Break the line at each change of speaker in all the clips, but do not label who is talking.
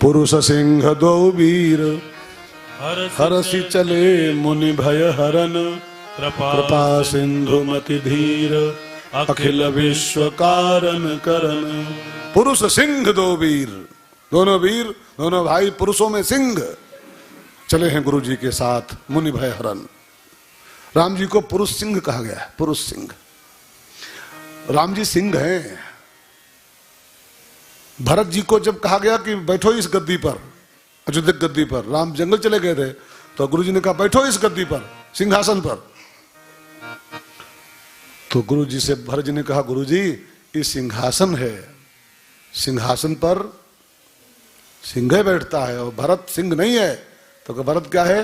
पुरुष सिंह दो वीर हरसि चले मुनि भय हरन कृपा सिंधु मति धीर अखिल विश्व कारण करन। पुरुष सिंह दो वीर, दोनों भाई पुरुषों में सिंह चले हैं गुरु जी के साथ मुनि भय हरन। राम जी को पुरुष सिंह कहा गया है, पुरुष सिंह। राम जी सिंह हैं। भरत जी को जब कहा गया कि बैठो इस गद्दी पर, अयोध्या गद्दी पर, राम जंगल चले गए थे तो गुरु जी ने कहा बैठो इस गद्दी पर, सिंहासन पर। तो गुरु जी से भरत जी ने कहा गुरु जी ये सिंहासन है, सिंहासन पर सिंह बैठता है और भरत सिंह नहीं है। तो भरत क्या है?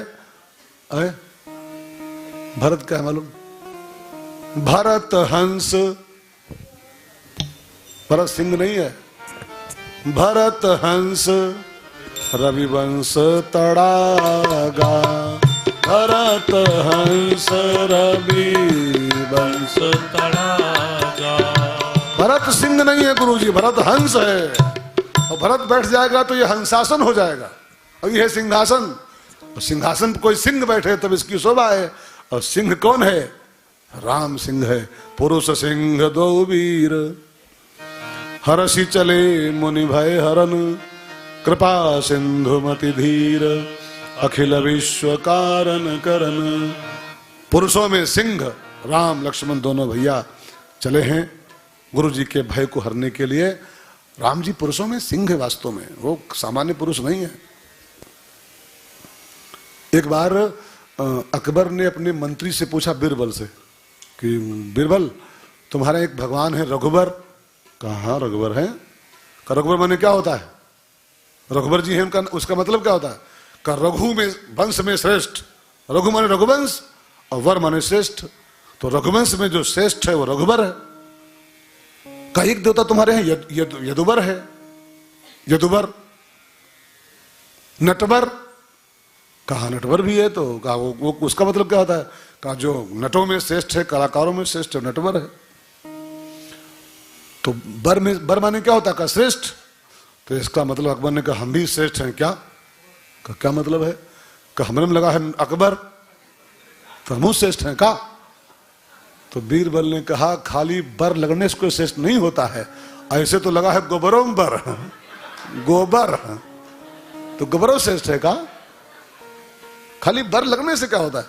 भरत क्या है मालूम? भरत हंस, भरत सिंह नहीं है। भरत हंस रविवंश तड़ागा, भरत हंस रविवंश तड़ागा। भरत सिंह नहीं है गुरुजी, भरत हंस है। और भरत बैठ जाएगा तो ये हंसासन हो जाएगा और ये है सिंहासन। सिंहासन पर कोई सिंह बैठे तब इसकी शोभा है। और सिंह कौन है? राम सिंह है। पुरुष सिंह दो वीर हरसि चले मुनि भय हरन कृपा सिंधु मति धीर अखिल विश्व कारण करन। पुरुषों में सिंह राम लक्ष्मण दोनों भैया चले हैं गुरु जी के भय को हरने के लिए। राम जी पुरुषों में सिंह है, वास्तव में वो सामान्य पुरुष नहीं है। एक बार अकबर ने अपने मंत्री से पूछा बीरबल से कि बीरबल तुम्हारा एक भगवान है रघुबर। कहा रघुबर है? का रघुबर माने क्या होता है? रघुबर जी है उनका, उसका मतलब क्या होता है? का रघु में वंश में श्रेष्ठ, रघु माने रघुवंश और वर माने श्रेष्ठ। तो रघुवंश में जो श्रेष्ठ है वो रघुबर है। का एक देवता तुम्हारे हैं यदुबर है, यदुबर। नटवर, कहा नटवर भी है। तो कहा वो उसका मतलब क्या होता है? कहा जो नटों में श्रेष्ठ है, कलाकारों में श्रेष्ठ है, नटवर है। तो बर में बर माने क्या होता है? का श्रेष्ठ। तो इसका मतलब अकबर ने कहा हम भी श्रेष्ठ हैं क्या? का क्या मतलब है? का हमने लगा है अकबर तो हम श्रेष्ठ हैं का? तो बीरबल ने कहा खाली बर लगने से कोई श्रेष्ठ नहीं होता है, ऐसे तो लगा है गोबरों बर, गोबर तो गोबरों श्रेष्ठ है का? खाली बर लगने से क्या होता है?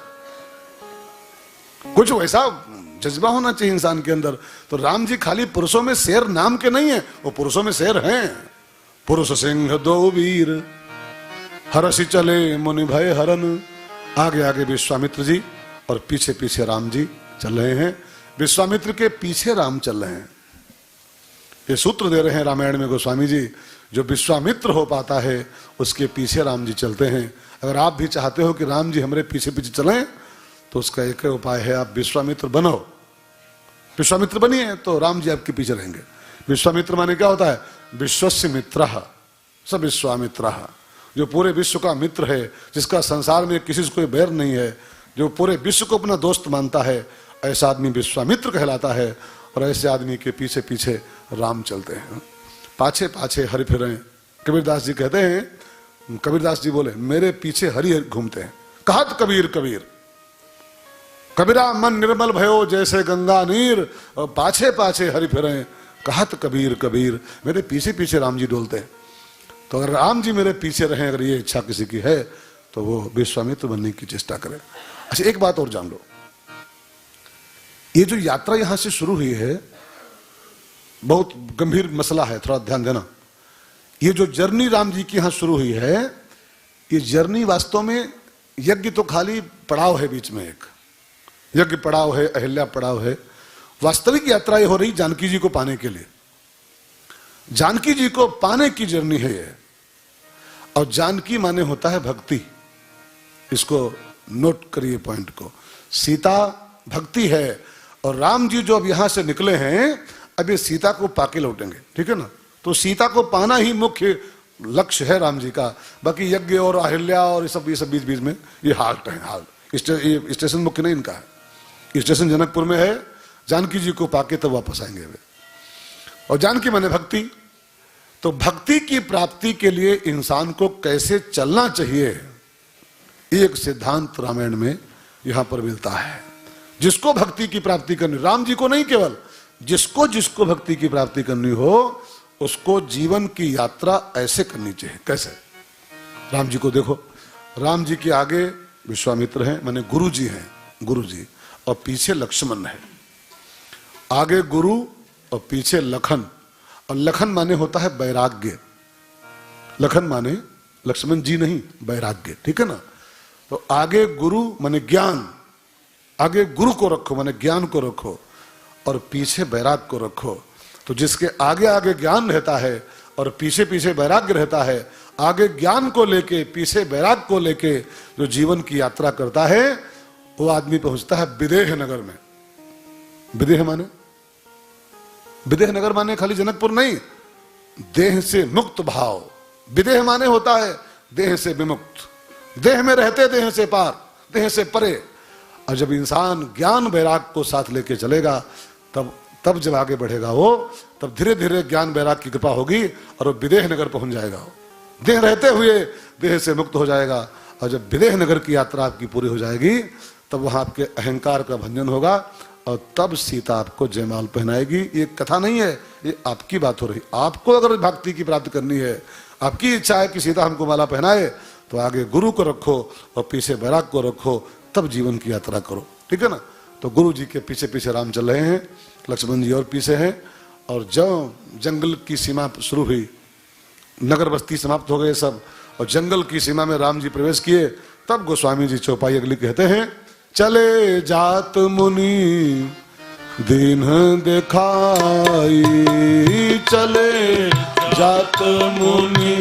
कुछ वैसा जज्बा होना चाहिए इंसान के अंदर। तो राम जी खाली पुरुषों में शेर नाम के नहीं है, वो पुरुषों में शेर हैं। पुरुष सिंह दो वीर हरसि चले मुनि भय हरन। आगे आगे विश्वामित्र जी और पीछे पीछे राम जी चल रहे हैं। विश्वामित्र के पीछे राम चल रहे हैं। ये सूत्र दे रहे हैं रामायण में गोस्वामी जी, जो विश्वामित्र हो पाता है उसके पीछे राम जी चलते हैं। अगर आप भी चाहते हो कि राम जी हमारे पीछे पीछे चलें तो उसका एक ही उपाय है, आप विश्वामित्र बनो। विश्वामित्र बनिए तो राम जी आपके पीछे रहेंगे। विश्वामित्र माने क्या होता है? विश्वस्य मित्रः स विश्वामित्रः, जो पूरे विश्व का मित्र है, जिसका संसार में किसी से कोई बैर नहीं है, जो पूरे विश्व को अपना दोस्त मानता है, ऐसा आदमी विश्वामित्र कहलाता है। और ऐसे आदमी के पीछे पीछे राम चलते हैं, पाछे पाछे हरि फिरें। कबीरदास जी कहते हैं, कबीरदास जी बोले मेरे पीछे हरि घूमते हैं। कहत कबीर कबीर कबीरा मन निर्मल भयो जैसे गंगा नीर, और पाछे पाछे हरि फिरें। कहत कबीर कबीर, मेरे पीछे पीछे राम जी डोलते हैं। तो अगर राम जी मेरे पीछे रहें, अगर ये इच्छा किसी की है तो वो विश्वामित्र बनने की चेष्टा करे। अच्छा एक बात और जान लो, ये जो यात्रा यहां से शुरू हुई है बहुत गंभीर मसला है, थोड़ा ध्यान देना। ये जो जर्नी राम जी की यहां शुरू हुई है, ये जर्नी वास्तव में यज्ञ तो खाली पड़ाव है, बीच में एक यज्ञ पड़ाव है, अहिल्या पड़ाव है। वास्तविक यात्रा ये हो रही जानकी जी को पाने के लिए। जानकी जी को पाने की जर्नी है ये। और जानकी माने होता है भक्ति। इसको नोट करिए पॉइंट को। सीता भक्ति है और राम जी जो अब यहां से निकले हैं, अब ये सीता को पाके लौटेंगे, ठीक है ना। तो सीता को पाना ही मुख्य लक्ष्य है राम जी का। बाकी यज्ञ और अहिल्या और ये सब बीच बीच में ये हाल्ट है। हाल्ट स्टेशन मुख्य नहीं इनका है। स्टेशन जनकपुर में है। जानकी जी को पाके तब वापस आएंगे वे। और जानकी माने भक्ति। तो भक्ति की प्राप्ति के लिए इंसान को कैसे चलना चाहिए, एक सिद्धांत रामायण में यहां पर मिलता है। जिसको भक्ति की प्राप्ति करनी, राम जी को नहीं, केवल जिसको जिसको भक्ति की प्राप्ति करनी हो उसको जीवन की यात्रा ऐसे करनी चाहिए। कैसे? राम जी को देखो, राम जी के आगे विश्वामित्र हैं, माने गुरु जी हैं, गुरु जी, और पीछे लक्ष्मण है। आगे गुरु और पीछे लखन, और लखन माने होता है वैराग्य। लखन माने लक्ष्मण जी नहीं, वैराग्य, ठीक है ना। तो आगे गुरु माने ज्ञान, आगे गुरु को रखो माने ज्ञान को रखो, और पीछे वैराग को रखो। तो जिसके आगे आगे ज्ञान रहता है और पीछे पीछे वैराग्य रहता है, आगे ज्ञान को लेके पीछे वैराग को लेके जो जीवन की यात्रा करता है, वो आदमी पहुंचता है विदेह नगर में। विदेह माने, विदेह नगर माने खाली जनकपुर नहीं, देह से मुक्त भाव। विदेह माने होता है देह से विमुक्त, देह में रहते देह से पार, देह से परे। और जब इंसान ज्ञान वैराग को साथ लेके चलेगा तब जब आगे बढ़ेगा वो, तब धीरे धीरे ज्ञान वैराग की कृपा होगी और वो विदेह नगर पहुंच जाएगा। वो देह रहते हुए देह से मुक्त हो जाएगा, और जब विदेह नगर की यात्रा आपकी पूरी हो जाएगी तब वहां आपके अहंकार का भंजन होगा, और तब सीता आपको जयमाल पहनाएगी। ये कथा नहीं है, ये आपकी बात हो रही। आपको अगर भक्ति की प्राप्ति करनी है, आपकी इच्छा है कि सीता हमको माला पहनाए, तो आगे गुरु को रखो और पीछे वैराग को रखो, तब जीवन की यात्रा करो, ठीक है ना। तो गुरु जी के पीछे पीछे राम चल रहे हैं, लक्ष्मण जी और पीछे हैं। और जब जंगल की सीमा शुरू हुई, नगर बस्ती समाप्त हो गए सब, और जंगल की सीमा में राम जी प्रवेश किए, तब गोस्वामी जी चौपाई अगली कहते हैं, चले जात मुनि दीन दिखाई, चले जात मुनि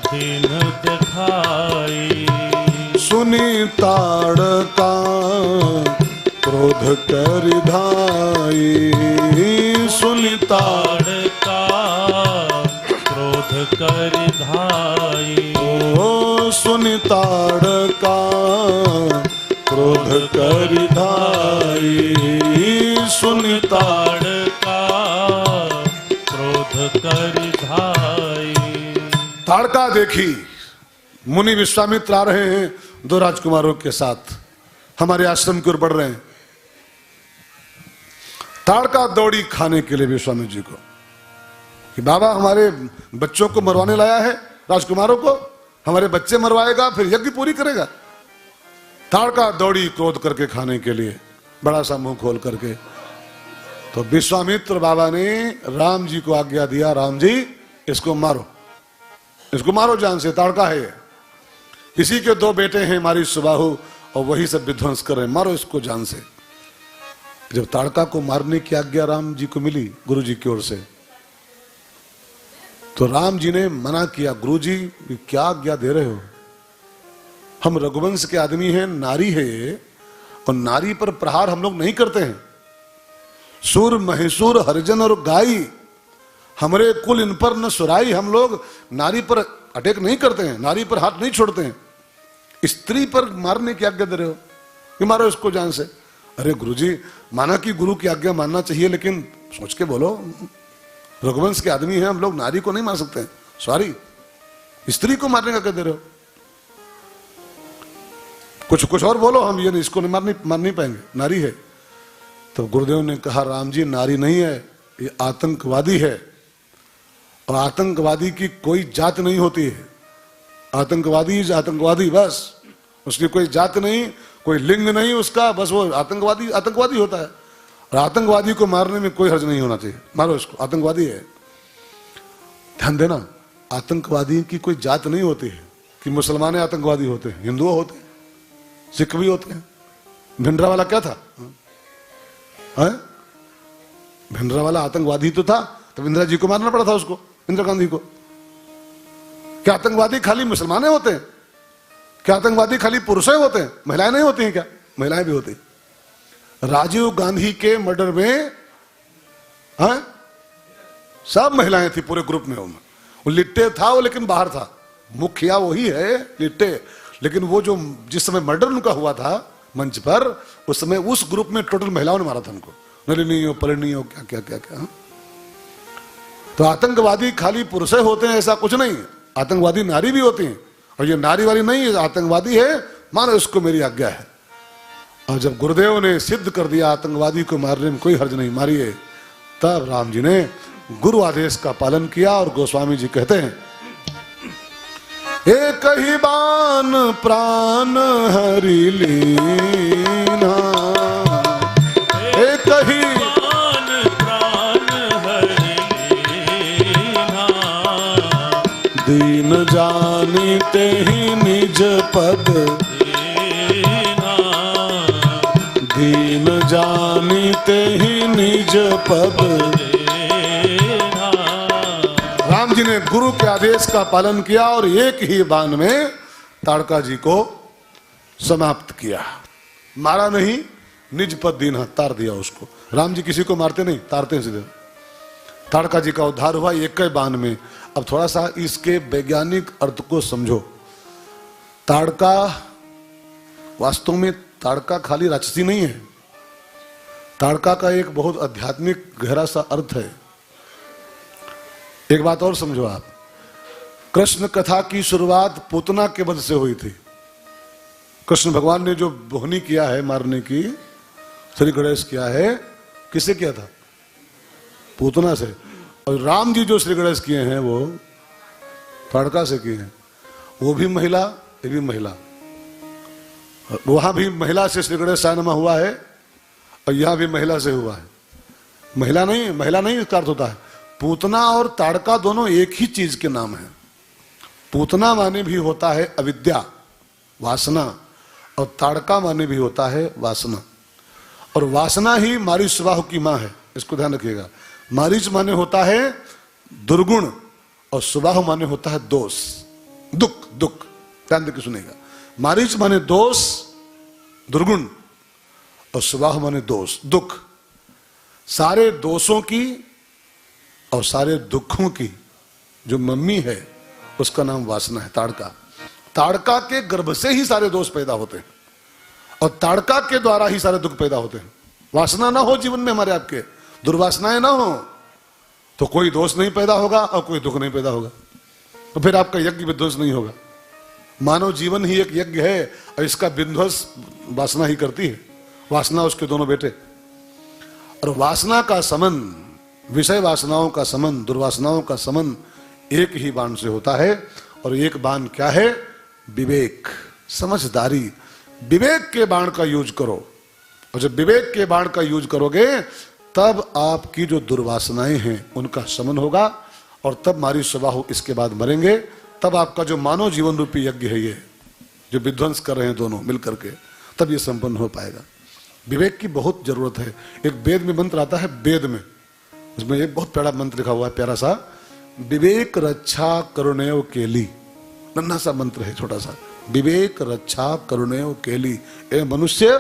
दीन दिखाई,
सुनी ताड़का क्रोध कर धाई, सुनी
ताड़का क्रोध कर धाई,
ओ सुनी ताड़का क्रोध कर धाई, सुनी
ताड़का क्रोध कर धाई।
ताड़का देखी, मुनि विश्वामित्र आ रहे हैं दो राजकुमारों के साथ, हमारे आश्रम की ओर बढ़ रहे हैं। ताड़का दौड़ी खाने के लिए विश्वामित्र जी को कि बाबा हमारे बच्चों को मरवाने लाया है, राजकुमारों को, हमारे बच्चे मरवाएगा फिर यज्ञ पूरी करेगा। ताड़का दौड़ी क्रोध करके खाने के लिए, बड़ा सा मुंह खोल करके। तो विश्वामित्र बाबा ने राम जी को आज्ञा दिया, राम जी इसको मारो, इसको मारो जान से, ताड़का है ये, इसी के दो बेटे हैं मारी सुबाहु, और वही सब विध्वंस कर रहे हैं, मारो इसको जान से। जब ताड़का को मारने की आज्ञा राम जी को मिली गुरु जी की ओर से, तो राम जी ने मना किया, गुरु जी क्या आज्ञा दे रहे हो, हम रघुवंश के आदमी हैं, नारी है ये, और नारी पर प्रहार हम लोग नहीं करते हैं। सूर महेशूर हरिजन और गाई, हमारे कुल इन पर न सुराई, हम लोग नारी पर अटैक नहीं करते हैं, नारी पर हाथ नहीं छोड़ते हैं। स्त्री पर मारने की आज्ञा दे रहे हो कि मारो इसको जान से। अरे गुरुजी, माना कि गुरु की आज्ञा मानना चाहिए, लेकिन सोच के बोलो, रघुवंश के आदमी हैं हम लोग, नारी को नहीं मार सकते हैं, सॉरी, स्त्री को मारने का क्या दे रहे हो, कुछ और बोलो, हम ये इसको नहीं मार नहीं पाएंगे, नारी है। तो गुरुदेव ने कहा, राम जी नारी नहीं है, ये आतंकवादी है, और आतंकवादी की कोई जात नहीं होती है। आतंकवादी बस, उसकी कोई जात नहीं, कोई लिंग नहीं उसका, बस वो आतंकवादी होता है। और आतंकवादी को मारने में कोई हर्ज नहीं होना चाहिए, मारो इसको, आतंकवादी है। ध्यान देना, आतंकवादी की कोई जात नहीं होती है कि मुसलमान आतंकवादी होते हैं, हिंदू होते हैं, सिख भी होते हैं। भिंडरा वाला क्या था, भिंडरा वाला आतंकवादी तो था, तो इंदिरा जी को मारना पड़ा था उसको, इंदिरा गांधी को। क्या आतंकवादी खाली मुसलमान होते हैं? क्या आतंकवादी खाली पुरुष होते हैं? महिलाएं नहीं होती हैं क्या? महिलाएं भी होती हैं। राजीव गांधी के मर्डर में सब महिलाएं थी पूरे ग्रुप में। वो लिट्टे था वो, लेकिन बाहर था, मुखिया वही है लिट्टे, लेकिन वो जो जिस समय मर्डर उनका हुआ था मंच पर, उस समय उस ग्रुप में टोटल महिलाओं ने मारा था उनको, नलिनी हो, परिणी हो, क्या क्या क्या क्या। तो आतंकवादी खाली पुरुष होते हैं ऐसा कुछ नहीं, आतंकवादी नारी भी होती हैं, और ये नारी वाली नहीं है, आतंकवादी है, मानो इसको मेरी आज्ञा है। और जब गुरुदेव ने सिद्ध कर दिया आतंकवादी को मारने में कोई हर्ज नहीं, मारिए, तब राम जी ने गुरु आदेश का पालन किया। और गोस्वामी जी कहते हैं, एक ही बाण प्राण हरि लीना, एक ही
बाण प्राण हरि लीना,
दीन जानिते ही निज पद,
दीना,
दीन जानिते ही निज पद।
दीना।
राम जी ने गुरु के आदेश का पालन किया और एक ही बाण में ताड़का जी को समाप्त किया। मारा नहीं, निज पद दीना, तार दिया उसको। राम जी किसी को मारते नहीं, तारते हैं सीधे। ताड़का जी का उद्धार हुआ एक ही बाण में। अब थोड़ा सा इसके वैज्ञानिक अर्थ को समझो। ताड़का वास्तव में ताड़का खाली राक्षसी नहीं है, ताड़का का एक बहुत आध्यात्मिक गहरा सा अर्थ है। एक बात और समझो आप, कृष्ण कथा की शुरुआत पूतना के वध से हुई थी। कृष्ण भगवान ने जो बोहनी किया है मारने की, श्री गणेश किया है, किससे किया था? पूतना से। और राम जी जो श्री गणेश किए हैं वो ताड़का से किए हैं। वो भी महिला, ये भी महिला। वहां भी महिला से श्री गणेश सायनमा हुआ है और यहां भी महिला से हुआ है। महिला नहीं इसका अर्थ होता है। पूतना और ताड़का दोनों एक ही चीज के नाम है। पूतना माने भी होता है अविद्या, वासना, और ताड़का माने भी होता है वासना। और वासना ही मारीच स्वभाव की मां है, इसको ध्यान रखिएगा। मारीच माने होता है दुर्गुण और स्वभाव माने होता है दोष, दुख। दुख ध्यान देकर सुनेगा। मारीच माने दोष, दुर्गुण, और स्वभाव माने दोष, दुख। सारे दोषों की और सारे दुखों की जो मम्मी है उसका नाम वासना है, ताड़का। ताड़का के गर्भ से ही सारे दोष पैदा होते हैं और ताड़का के द्वारा ही सारे दुख पैदा होते हैं। वासना ना हो जीवन में हमारे आपके, दुर्वासनाएं ना हो, तो कोई दोष नहीं पैदा होगा और कोई दुख नहीं पैदा होगा। तो फिर आपका यज्ञ विध्वंस नहीं होगा। मानव जीवन ही एक यज्ञ है और इसका विध्वंस वासना ही करती है। वासना उसके दोनों बेटे। और वासना का संबंध, विषय वासनाओं का संबंध, दुर्वासनाओं का संबंध एक ही बाण से होता है। और एक बाण क्या है? विवेक, समझदारी। विवेक के बाण का यूज करो, और जब विवेक के बाण का यूज करोगे तब आपकी जो दुर्वासनाएं हैं उनका शमन होगा, और तब मारी स्वभाव इसके बाद मरेंगे। तब आपका जो मानव जीवन रूपी यज्ञ है, ये जो विध्वंस कर रहे हैं दोनों मिलकर के, तब ये संपन्न हो पाएगा। विवेक की बहुत जरूरत है। एक वेद में मंत्र आता है, वेद में, उसमें एक बहुत प्यारा मंत्र लिखा हुआ है, प्यारा सा, विवेक रक्षा करुणेव केली। नन्हा सा मंत्र है, छोटा सा, विवेक रक्षा करुणेव केली। ए मनुष्य,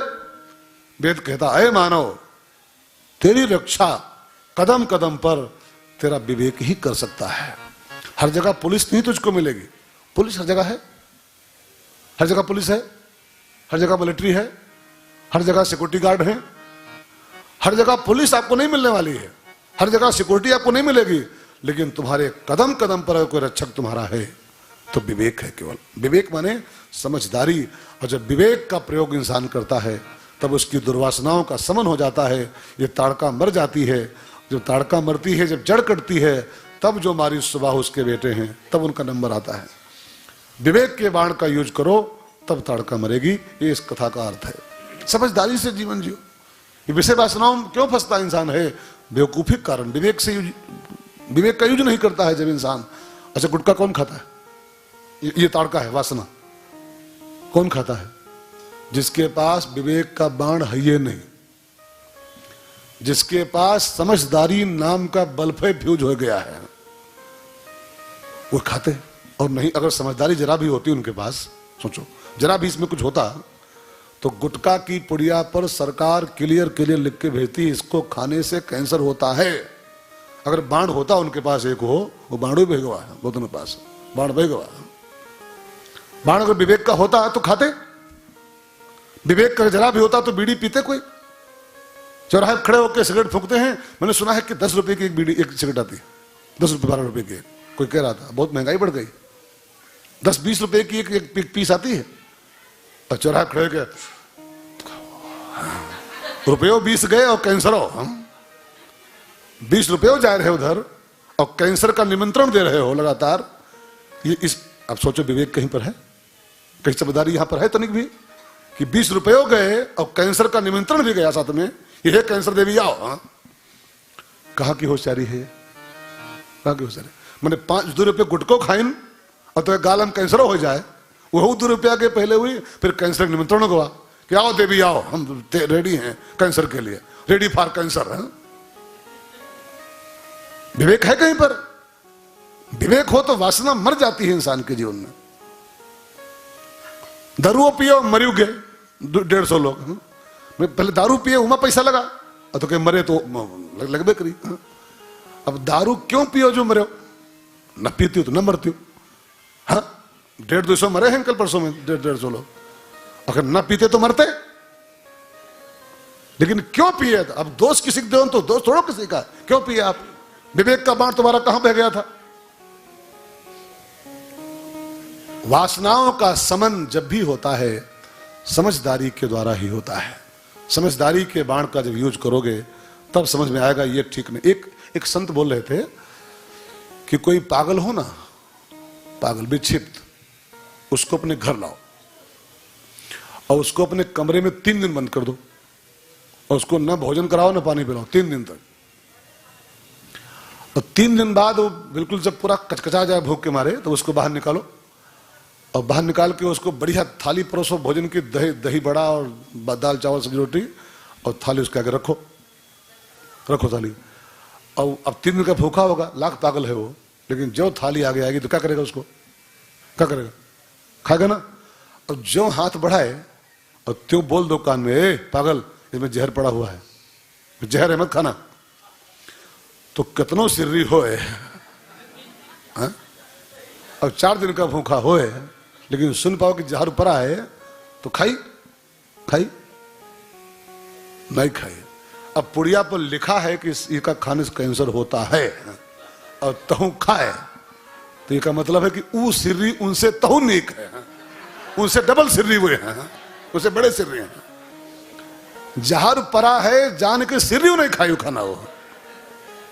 वेद कहता है मानव, तेरी रक्षा कदम कदम पर तेरा विवेक ही कर सकता है। हर जगह पुलिस नहीं तुझको मिलेगी। पुलिस हर जगह है, हर जगह पुलिस है, हर जगह मिलिट्री है, हर जगह सिक्योरिटी गार्ड है। हर जगह पुलिस आपको नहीं मिलने वाली है, हर जगह सिक्योरिटी आपको नहीं मिलेगी, लेकिन तुम्हारे कदम कदम पर कोई रक्षक तुम्हारा है तो विवेक है केवल। विवेक माने समझदारी। और जब विवेक का प्रयोग इंसान करता है तब उसकी दुर्वासनाओं का शमन हो जाता है। ये ताड़का मर जाती है। जब ताड़का मरती है, जब जड़ कटती है, तब जो मारी सुबह उसके बेटे हैं, तब उनका नंबर आता है। विवेक के बाण का यूज करो तब ताड़का मरेगी। ये इस कथा का अर्थ है। समझदारी से जीवन जियो। ये विषय वासनाओं में क्यों फंसता इंसान है? बेवकूफी के कारण। विवेक का यूज नहीं करता है जब इंसान। अच्छा, गुटखा कौन खाता है? ये ताड़का है, वासना। कौन खाता है? जिसके पास विवेक का बाण है ये नहीं, जिसके पास समझदारी नाम का बल्ब फ्यूज हो गया है, वो खाते। और नहीं, अगर समझदारी जरा भी होती उनके पास, सोचो जरा भी इसमें कुछ होता, तो गुटखा की पुड़िया पर सरकार क्लियर लिख के भेजती, इसको खाने से कैंसर होता है। अगर बाण होता उनके पास एक हो, वो बाणु भेगवा है, वो दोनों पास बाण भेगवा। बाण अगर विवेक का होता तो खाते। विवेक का जरा भी होता तो बीड़ी पीते। कोई चौराहे खड़े होकर सिगरेट फूकते हैं। मैंने सुना है कि 10 रुपए की एक बीड़ी, एक सिगरेट आती है। 10 रुपये 12 रुपए की। कोई कह रहा था बहुत महंगाई बढ़ गई, 10-20 रुपए की एक पीस आती है। और चौराहा खड़े के रुपये 20 गए और कैंसर हो, हम 20 रुपये जा रहे हो उधर और कैंसर का निमंत्रण दे रहे हो लगातार। ये इस अब सोचो विवेक कहीं पर है, कहीं समझदारी यहां पर है तनिक भी कि 20 रुपये गए और कैंसर का निमंत्रण भी गया साथ में, ये कैंसर देवी आओ। हाँ? कहाँ की होशियारी है, कहाँ की होशियारी। मैंने 5 रुपये गुटको खाइन और तो गालम कैंसर हो जाए, वो 2 रुपया के पहले हुई, फिर कैंसर का निमंत्रण हुआ कि आओ देवी आओ, हम रेडी हैं कैंसर के लिए, रेडी फॉर कैंसर। है विवेक है कहीं पर? विवेक हो तो वासना मर जाती है इंसान के जीवन में। दारू पियो मरियो गए 150 लोग। मैं पहले दारू पिए उमा पैसा लगा और तो कहीं मरे तो लगबे करी। अब दारू क्यों पियो जो मरे, न पीती हो तो न मरती हो। हाँ 150-200 मरे हैं कल परसों में, 150 लोग, अगर न पीते तो मरते। लेकिन क्यों पिए? अब दोष किसी को दो तो दोष थोड़ा किसी का, क्यों पिए आप? विवेक का बाण तुम्हारा कहां बह गया था? वासनाओं का समन जब भी होता है समझदारी के द्वारा ही होता है। समझदारी के बाण का जब यूज करोगे तब समझ में आएगा ये ठीक नहीं। एक संत बोल रहे थे कि कोई पागल हो ना, पागल विक्षिप्त, उसको अपने घर लाओ और उसको अपने कमरे में 3 दिन बंद कर दो और उसको न भोजन कराओ न पानी पिलाओ 3 दिन तक। और 3 दिन बाद वो बिल्कुल जब पूरा कचकचा जाए भूख के मारे तो उसको बाहर निकालो और बाहर निकाल के उसको बढ़िया थाली परोसो भोजन की, दही बड़ा और दाल चावल सब्जी रोटी और थाली उसके आगे रखो थाली। और अब 3 दिन का भूखा होगा, लाख पागल है वो, लेकिन जो थाली आगे आएगी तो क्या करेगा? उसको क्या करेगा? खाएगा ना। और जो हाथ बढ़ाए और त्यों बोल दो कान में, ए पागल इसमें जहर पड़ा हुआ है, जहर है मत खाना, तो कितनो सिर्री होए। अब 4 दिन का भूखा होए लेकिन सुन पाओ कि जहर पड़ा है तो खाई नहीं खाई। अब पुड़िया पर लिखा है कि इसका खाने से कैंसर होता है और तहु खाए तो ये का मतलब है कि ऊ सिर्री उनसे तहु नीक है, उनसे डबल सिर्री हुए हैं, उनसे बड़े सिर्री हैं। जहर परा है जान के सिर्री नहीं खाई खाना हो,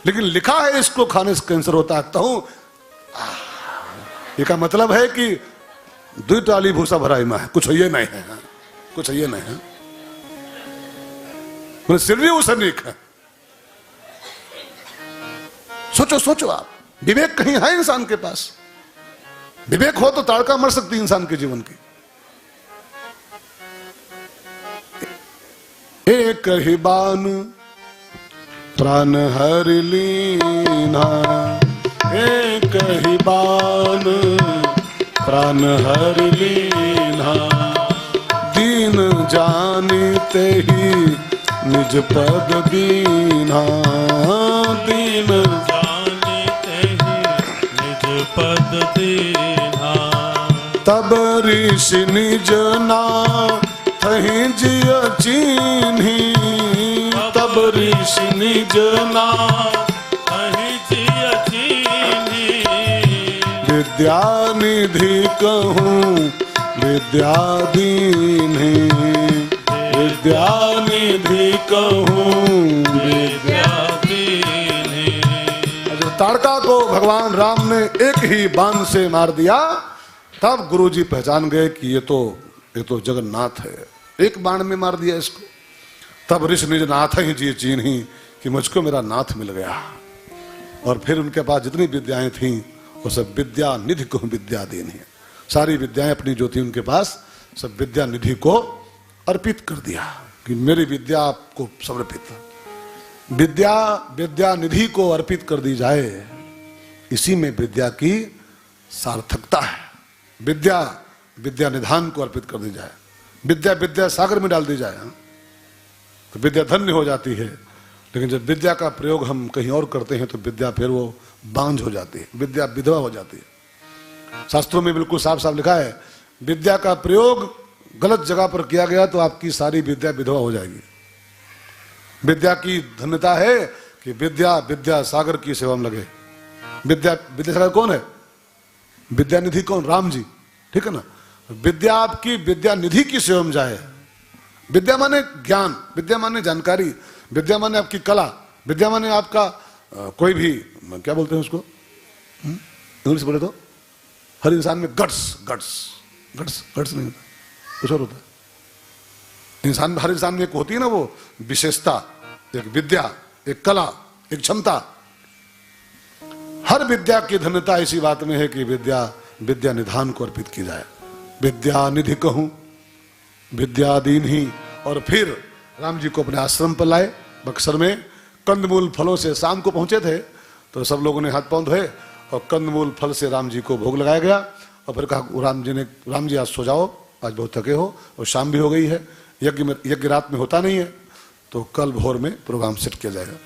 लेकिन लिखा है इसको खाने से कैंसर होता है तहु। ये का मतलब है कि 2 टाली भूसा भराई में है, कुछ ये नहीं है, कुछ ये नहीं है, सिर्री उसे नीक है। सोचो आप, विवेक कहीं है इंसान के पास? विवेक हो तो ताड़का मर सकती इंसान के जीवन की। एक ही बान प्राण हर लीना, एक ही बान प्राण हर लीना, दीन जानते ही निज पद दीना, दीन
जानते ही निज पद दीना।
तब ऋषि निज ना थहीं जिय चीन्ही, तब ऋषि निज ना
थहीं जिय चीन्ही,
विद्या निधि कहूँ विद्या दीन्ही, विद्या निधि कहूँ विद्या
दीन्ही।
जब ताड़का को भगवान राम ने एक ही बाण से मार दिया तब गुरुजी पहचान गए कि ये तो जगन्नाथ है, एक बाण में मार दिया इसको। तब ऋषि निज नाथ ही जी चीन्ही कि मुझको मेरा नाथ मिल गया। और फिर उनके पास जितनी विद्याएं थीं वो सब विद्या निधि को विद्या दीन्ही, सारी विद्याएं अपनी जो थी उनके पास सब विद्या निधि को अर्पित कर दिया कि मेरी विद्या आपको समर्पित। विद्या निधि को अर्पित कर दी जाए, इसी में विद्या की सार्थकता है। विद्या निधान को अर्पित कर दी जाए, विद्या सागर में डाल दी जाए तो विद्या धन्य हो जाती है। लेकिन जब विद्या का प्रयोग हम कहीं और करते हैं तो विद्या फिर वो बांझ हो जाती है, विद्या विधवा हो जाती है। शास्त्रों में बिल्कुल साफ साफ लिखा है विद्या का प्रयोग गलत जगह पर किया गया तो आपकी सारी विद्या विधवा हो जाएगी। विद्या की धन्यता है कि विद्या सागर की सेवा में लगे, विद्यासागर कौन है? विद्यानिधि कौन? राम जी, ठीक है ना। विद्या आपकी विद्या निधि की सेवा में जाए। विद्या माने ज्ञान, विद्या माने जानकारी, विद्या माने आपकी कला, विद्या माने आपका कोई भी, क्या बोलते हैं उसको इंग्लिश बोले तो, हर इंसान में गट्स, गट्स गट्स गट्स नहीं होता, कुछ और होता है। इंसान, हर इंसान में एक होती है ना वो विशेषता, एक विद्या, एक कला, एक क्षमता। हर विद्या की धन्यता इसी बात में है कि विद्या विद्या निधान को अर्पित की जाए। विद्या निधि कहूं, विद्यादीन ही। और फिर राम जी को अपने आश्रम पर लाए बक्सर में। कंदमूल फलों से शाम को पहुंचे थे तो सब लोगों ने हाथ पांव धोए और कंदमूल फल से राम जी को भोग लगाया गया। और फिर कहा राम जी आज सो जाओ, आज बहुत थके हो और शाम भी हो गई है, यज्ञ रात में होता नहीं है, तो कल भोर में प्रोग्राम सेट किया जाएगा।